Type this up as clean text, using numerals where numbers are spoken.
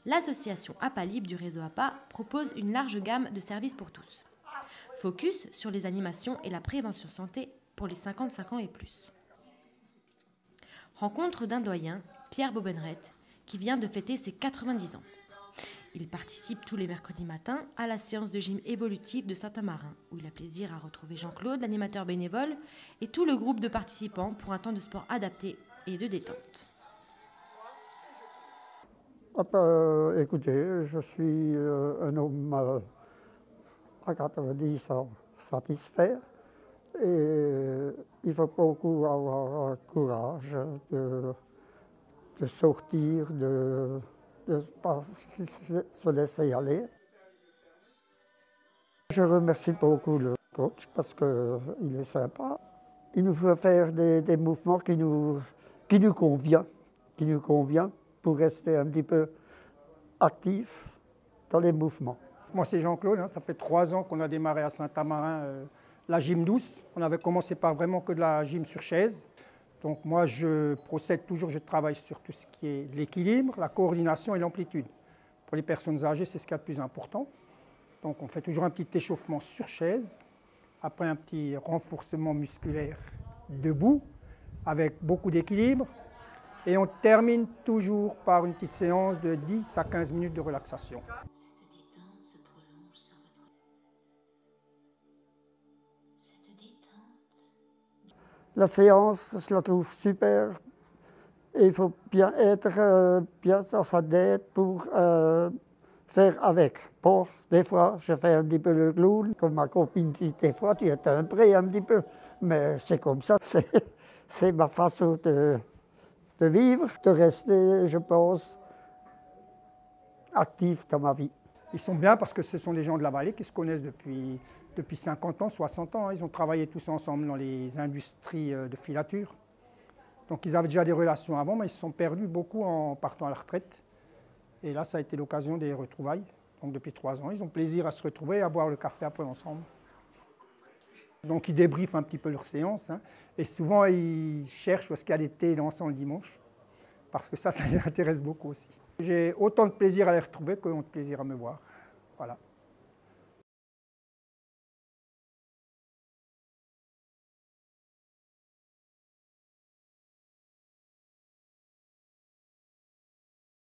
L'association APA Libre du réseau APA propose une large gamme de services pour tous. Focus sur les animations et la prévention santé pour les 55 ans et plus. Rencontre d'un doyen, Pierre Bobenret, qui vient de fêter ses 90 ans. Il participe tous les mercredis matins à la séance de gym évolutive de Saint-Amarin, où il a plaisir à retrouver Jean-Claude, l'animateur bénévole, et tout le groupe de participants pour un temps de sport adapté et de détente. Écoutez, je suis un homme à 90 ans satisfait et il faut beaucoup avoir courage de sortir, de ne pas se laisser aller. Je remercie beaucoup le coach parce qu'il est sympa. Il nous fait faire des mouvements qui nous convient pour rester un petit peu actif dans les mouvements. Moi, c'est Jean-Claude, ça fait 3 ans qu'on a démarré à Saint-Amarin la gym douce. On avait commencé par vraiment que de la gym sur chaise. Donc moi, je travaille sur tout ce qui est l'équilibre, la coordination et l'amplitude. Pour les personnes âgées, c'est ce qu'il y a de plus important. Donc on fait toujours un petit échauffement sur chaise, après un petit renforcement musculaire debout, avec beaucoup d'équilibre. Et on termine toujours par une petite séance de 10 à 15 minutes de relaxation. La séance, je la trouve super. Et il faut bien être bien dans sa tête pour faire avec. Bon, des fois, je fais un petit peu le clown. Comme ma copine dit, des fois, tu es un prêt un petit peu. Mais c'est comme ça, c'est ma façon de vivre, de rester, je pense, actif dans ma vie. Ils sont bien parce que ce sont des gens de la vallée qui se connaissent depuis 50 ans, 60 ans. Ils ont travaillé tous ensemble dans les industries de filature. Donc ils avaient déjà des relations avant, mais ils se sont perdus beaucoup en partant à la retraite. Et là, ça a été l'occasion des retrouvailles. Donc depuis 3 ans, ils ont plaisir à se retrouver et à boire le café après ensemble. Donc ils débriefent un petit peu leur séance. Et souvent, ils cherchent où est-ce qu'il y a des thés dansants le dimanche. Parce que ça les intéresse beaucoup aussi. J'ai autant de plaisir à les retrouver que de plaisir à me voir. Voilà.